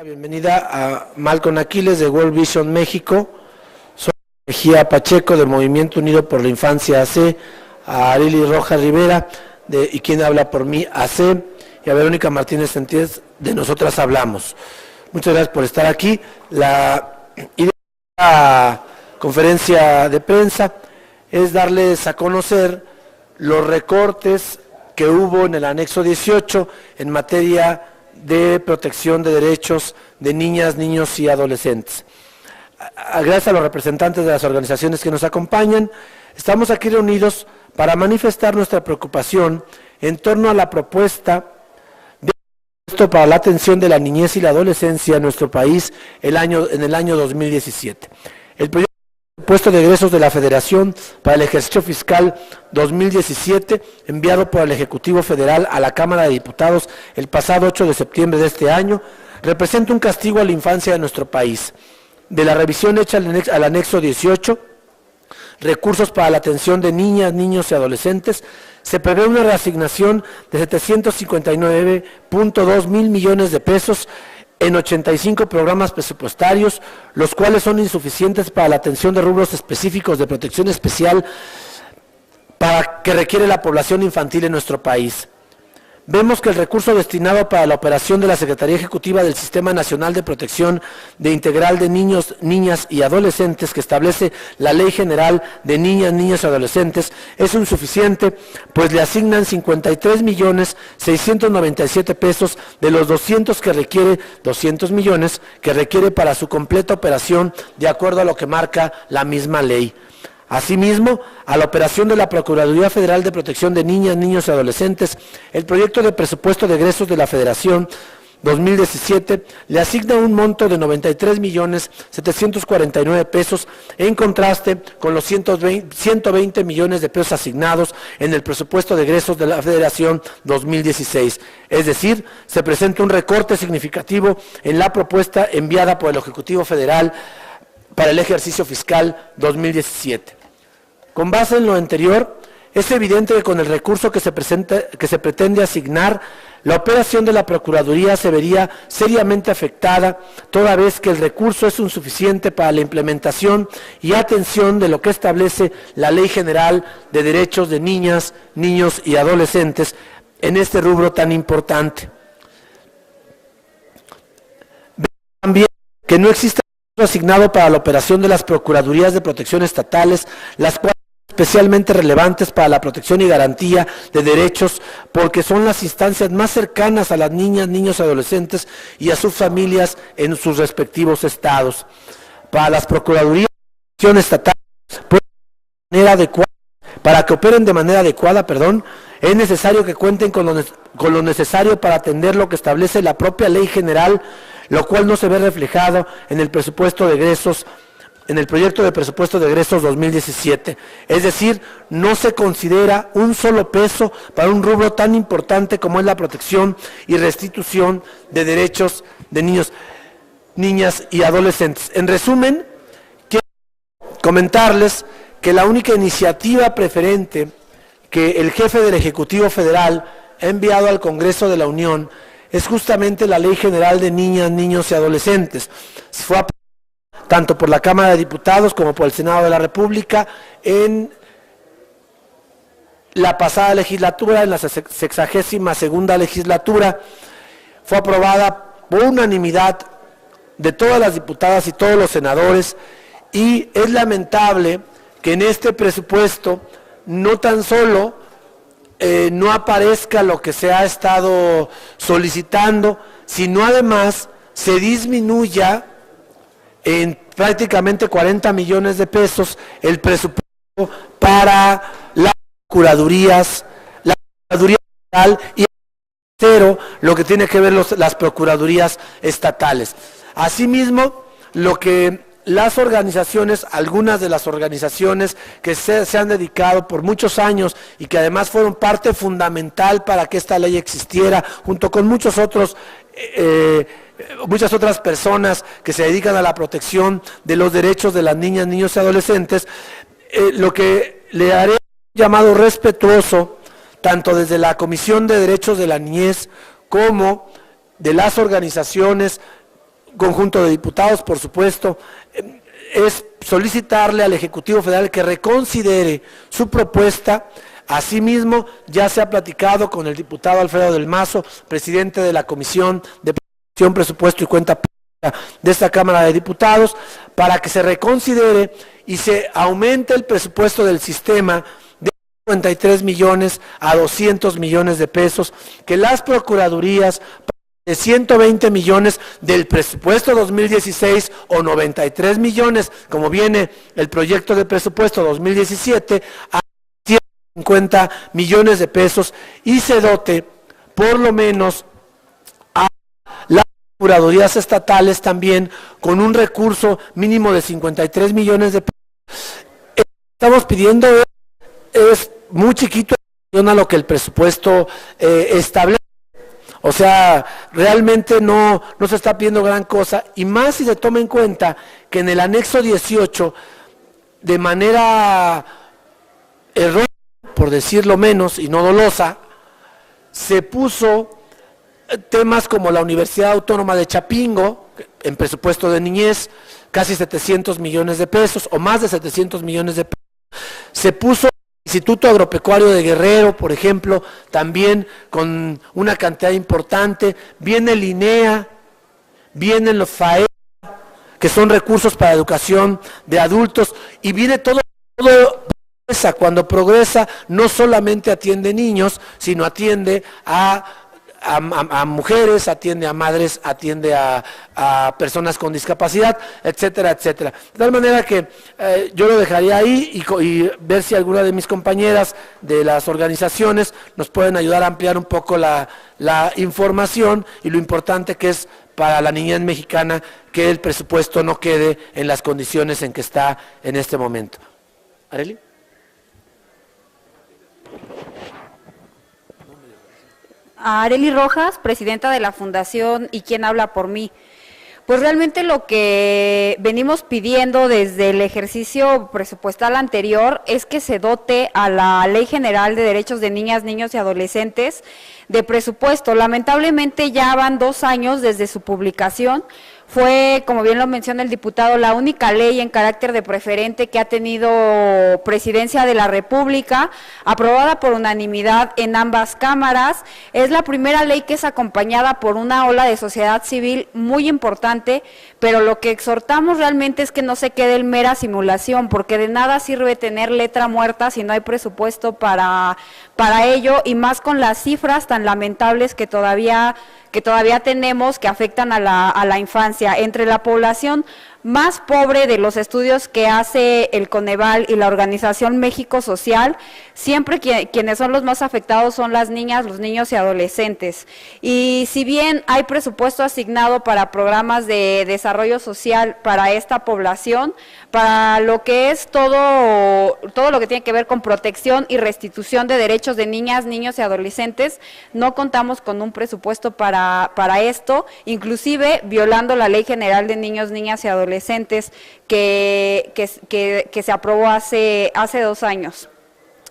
Bienvenida a Malcolm Aquiles de World Vision México. Soy Mejía Pacheco del Movimiento Unido por la Infancia AC, a Arely Rojas Rivera y quien habla por mí AC, y a Verónica Martínez Sentíes de Nosotras Hablamos. Muchas gracias por estar aquí. La idea de la conferencia de prensa es darles a conocer los recortes que hubo en el anexo 18 en materia de protección de derechos de niñas, niños y adolescentes. Gracias a los representantes de las organizaciones que nos acompañan, estamos aquí reunidos para manifestar nuestra preocupación en torno a la propuesta de presupuesto para la atención de la niñez y la adolescencia en nuestro país en el año 2017. El proyecto de presupuesto de egresos de la Federación para el ejercicio fiscal 2017, enviado por el Ejecutivo Federal a la Cámara de Diputados el pasado 8 de septiembre de este año, representa un castigo a la infancia de nuestro país. De la revisión hecha al anexo 18, recursos para la atención de niñas, niños y adolescentes, se prevé una reasignación de 759.2 mil millones de pesos en 85 programas presupuestarios, los cuales son insuficientes para la atención de rubros específicos de protección especial para que requiere la población infantil en nuestro país. Vemos que el recurso destinado para la operación de la Secretaría Ejecutiva del Sistema Nacional de Protección de Integral de Niños, Niñas y Adolescentes que establece la Ley General de Niñas, Niños y Adolescentes es insuficiente, pues le asignan 53.697.000 pesos de los 200 millones que requiere para su completa operación de acuerdo a lo que marca la misma ley. Asimismo, a la operación de la Procuraduría Federal de Protección de Niñas, Niños y Adolescentes, el proyecto de presupuesto de egresos de la Federación 2017 le asigna un monto de 93.749.000 pesos, en contraste con los 120 millones de pesos asignados en el presupuesto de egresos de la Federación 2016. Es decir, se presenta un recorte significativo en la propuesta enviada por el Ejecutivo Federal para el ejercicio fiscal 2017. Con base en lo anterior, es evidente que con el recurso que se pretende asignar, la operación de la Procuraduría se vería seriamente afectada, toda vez que el recurso es insuficiente para la implementación y atención de lo que establece la Ley General de Derechos de Niñas, Niños y Adolescentes en este rubro tan importante. Vemos también que no existe asignado para la operación de las Procuradurías de Protección Estatales, las cuales especialmente relevantes para la protección y garantía de derechos, porque son las instancias más cercanas a las niñas, niños y adolescentes y a sus familias en sus respectivos estados. Para las Procuradurías de Protección Estatales, para que operen de manera adecuada, es necesario que cuenten con lo necesario para atender lo que establece la propia Ley General, lo cual no se ve reflejado en el presupuesto de egresos, en el proyecto de presupuesto de egresos 2017. Es decir, no se considera un solo peso para un rubro tan importante como es la protección y restitución de derechos de niños, niñas y adolescentes. En resumen, quiero comentarles que la única iniciativa preferente que el jefe del Ejecutivo Federal ha enviado al Congreso de la Unión es justamente la Ley General de Niñas, Niños y Adolescentes. Fue aprobada tanto por la Cámara de Diputados como por el Senado de la República en la pasada legislatura, en la 62ª legislatura. Fue aprobada por unanimidad de todas las diputadas y todos los senadores, y es lamentable que en este presupuesto no tan solo no aparezca lo que se ha estado solicitando, sino además se disminuya en prácticamente 40 millones de pesos el presupuesto para las procuradurías, la Procuraduría Federal y cero lo que tiene que ver las procuradurías estatales. Asimismo, lo que las organizaciones, algunas de las organizaciones que se han dedicado por muchos años y que además fueron parte fundamental para que esta ley existiera, junto con muchas otras personas que se dedican a la protección de los derechos de las niñas, niños y adolescentes, lo que le haré un llamado respetuoso, tanto desde la Comisión de Derechos de la Niñez como de las organizaciones conjunto de diputados, por supuesto, es solicitarle al Ejecutivo Federal que reconsidere su propuesta. Asimismo, ya se ha platicado con el diputado Alfredo del Mazo, presidente de la Comisión de Presupuesto y Cuenta Pública de esta Cámara de Diputados, para que se reconsidere y se aumente el presupuesto del sistema de 53 millones a 200 millones de pesos, que las procuradurías de 120 millones del presupuesto 2016 o 93 millones, como viene el proyecto de presupuesto 2017, a 150 millones de pesos, y se dote por lo menos a las procuradurías estatales también con un recurso mínimo de 53 millones de pesos. Estamos pidiendo es muy chiquito en relación a lo que el presupuesto establece. O sea, realmente no se está pidiendo gran cosa, y más si se toma en cuenta que en el anexo 18, de manera errónea, por decirlo menos, y no dolosa, se puso temas como la Universidad Autónoma de Chapingo, en presupuesto de niñez, casi 700 millones de pesos, o más de 700 millones de pesos. Se puso Instituto Agropecuario de Guerrero, por ejemplo, también con una cantidad importante. Viene el INEA, vienen los FAE, que son recursos para educación de adultos, y viene todo progresa. Cuando progresa, no solamente atiende niños, sino atiende a mujeres, atiende a madres, atiende a personas con discapacidad, etcétera, etcétera. De tal manera que yo lo dejaría ahí y ver si alguna de mis compañeras de las organizaciones nos pueden ayudar a ampliar un poco la información y lo importante que es para la niñez mexicana que el presupuesto no quede en las condiciones en que está en este momento. ¿Arely? A Arely Rojas, presidenta de la Fundación ¿Y quién habla por mí? Pues realmente lo que venimos pidiendo desde el ejercicio presupuestal anterior es que se dote a la Ley General de Derechos de Niñas, Niños y Adolescentes de presupuesto. Lamentablemente ya van 2 años desde su publicación. Fue, como bien lo menciona el diputado, la única ley en carácter de preferente que ha tenido Presidencia de la República, aprobada por unanimidad en ambas cámaras. Es la primera ley que es acompañada por una ola de sociedad civil muy importante, pero lo que exhortamos realmente es que no se quede en mera simulación, porque de nada sirve tener letra muerta si no hay presupuesto para ello, y más con las cifras tan lamentables que todavía tenemos, que afectan a la infancia. Entre la población más pobre de los estudios que hace el Coneval y la Organización México Social, siempre quienes son los más afectados son las niñas, los niños y adolescentes. Y si bien hay presupuesto asignado para programas de desarrollo social para esta población, para lo que es todo lo que tiene que ver con protección y restitución de derechos de niñas, niños y adolescentes, no contamos con un presupuesto para esto, inclusive violando la Ley General de Niños, Niñas y Adolescentes que se aprobó hace 2 años.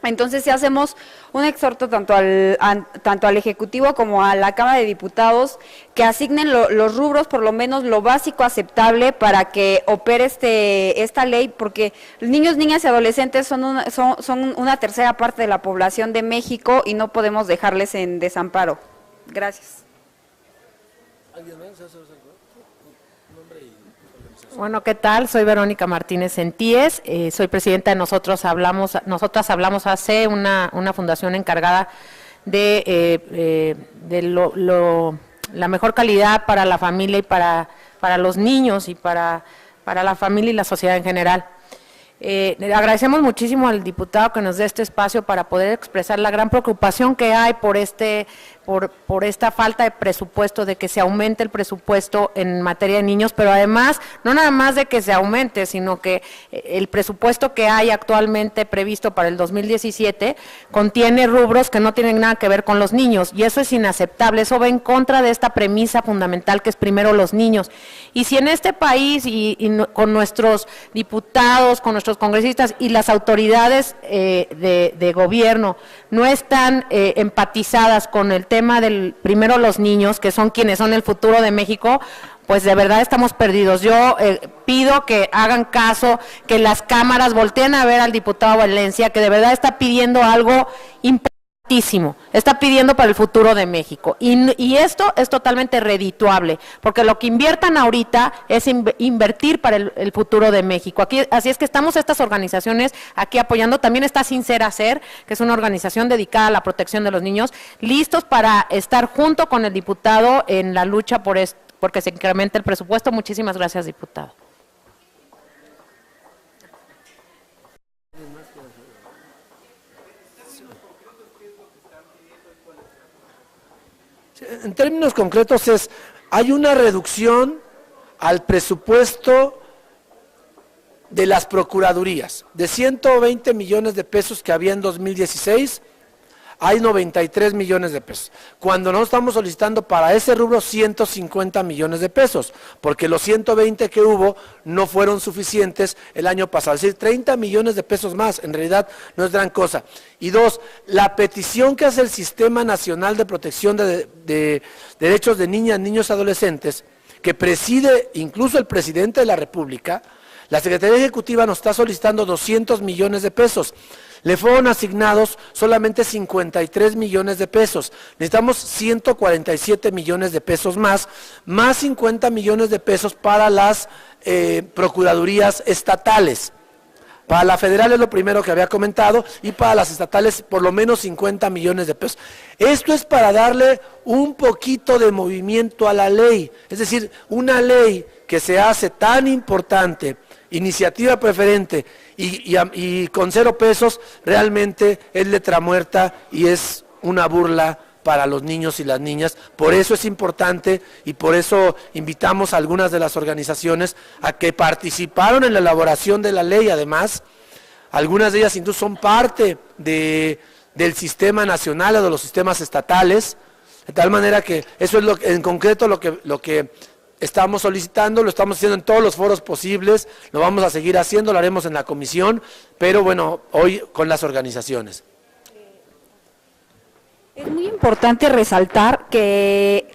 Entonces, si hacemos un exhorto tanto al Ejecutivo como a la Cámara de Diputados que asignen los rubros, por lo menos lo básico aceptable para que opere esta ley, porque niños, niñas y adolescentes son una tercera parte de la población de México y no podemos dejarles en desamparo. Gracias. Bueno, ¿qué tal? Soy Verónica Martínez Centíes, soy presidenta de Nosotras Hablamos AC, una fundación encargada de la mejor calidad para la familia y para los niños y para la familia y la sociedad en general. Agradecemos muchísimo al diputado que nos dé este espacio para poder expresar la gran preocupación que hay por esta falta de presupuesto, de que se aumente el presupuesto en materia de niños, pero además, no nada más de que se aumente, sino que el presupuesto que hay actualmente previsto para el 2017 contiene rubros que no tienen nada que ver con los niños, y eso es inaceptable, eso va en contra de esta premisa fundamental que es primero los niños. Y si en este país con nuestros diputados, con nuestros congresistas y las autoridades de gobierno no están empatizadas con el tema del primero los niños, que son quienes son el futuro de México, pues de verdad estamos perdidos. Yo pido que hagan caso, que las cámaras volteen a ver al diputado Valencia, que de verdad está pidiendo algo importantísimo, está pidiendo para el futuro de México. Y esto es totalmente redituable, porque lo que inviertan ahorita es invertir para el futuro de México. Aquí, así es que estamos estas organizaciones aquí apoyando. También está Sincera Ser, que es una organización dedicada a la protección de los niños, listos para estar junto con el diputado en la lucha por esto, porque se incrementa el presupuesto. Muchísimas gracias, diputado. En términos concretos hay una reducción al presupuesto de las procuradurías. De 120 millones de pesos que había en 2016, hay 93 millones de pesos. Cuando no estamos solicitando para ese rubro 150 millones de pesos, porque los 120 que hubo no fueron suficientes el año pasado. Es decir, 30 millones de pesos más, en realidad no es gran cosa. Y dos, la petición que hace el Sistema Nacional de Protección de Derechos de Niñas, Niños y Adolescentes, que preside incluso el presidente de la República, la Secretaría Ejecutiva nos está solicitando 200 millones de pesos. Le fueron asignados solamente 53 millones de pesos. Necesitamos 147 millones de pesos más 50 millones de pesos para las procuradurías estatales. Para la federal es lo primero que había comentado, y para las estatales por lo menos 50 millones de pesos. Esto es para darle un poquito de movimiento a la ley, es decir, una ley que se hace tan importante, iniciativa preferente y con 0 pesos, realmente es letra muerta y es una burla para los niños y las niñas. Por eso es importante y por eso invitamos a algunas de las organizaciones a que participaron en la elaboración de la ley. Además, algunas de ellas incluso son parte del sistema nacional o de los sistemas estatales, de tal manera que eso es en concreto lo que estamos solicitando. Lo estamos haciendo en todos los foros posibles, lo vamos a seguir haciendo, lo haremos en la comisión, pero bueno, hoy con las organizaciones. Es muy importante resaltar que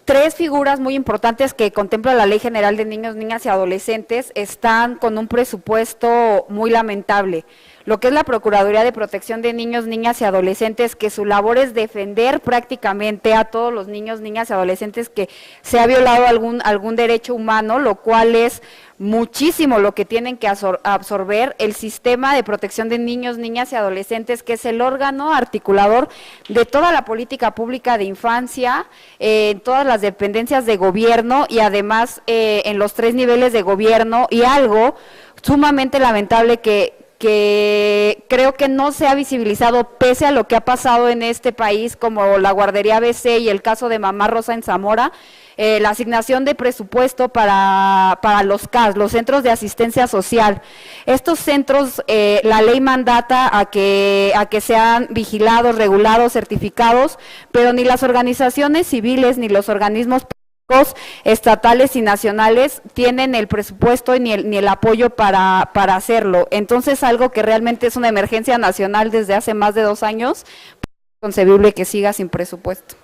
3 figuras muy importantes que contempla la Ley General de Niños, Niñas y Adolescentes están con un presupuesto muy lamentable. Lo que es la Procuraduría de Protección de Niños, Niñas y Adolescentes, que su labor es defender prácticamente a todos los niños, niñas y adolescentes que se ha violado algún derecho humano, lo cual es muchísimo lo que tienen que absorber el Sistema de Protección de Niños, Niñas y Adolescentes, que es el órgano articulador de toda la política pública de infancia, en todas las dependencias de gobierno y además en los 3 niveles de gobierno, y algo sumamente lamentable que creo que no se ha visibilizado pese a lo que ha pasado en este país, como la guardería ABC y el caso de Mamá Rosa en Zamora, la asignación de presupuesto para los CAS, los Centros de Asistencia Social. Estos centros, la ley mandata a que sean vigilados, regulados, certificados, pero ni las organizaciones civiles ni los organismos estatales y nacionales tienen el presupuesto ni el apoyo para hacerlo. Entonces, algo que realmente es una emergencia nacional desde hace más de 2 años, es inconcebible que siga sin presupuesto.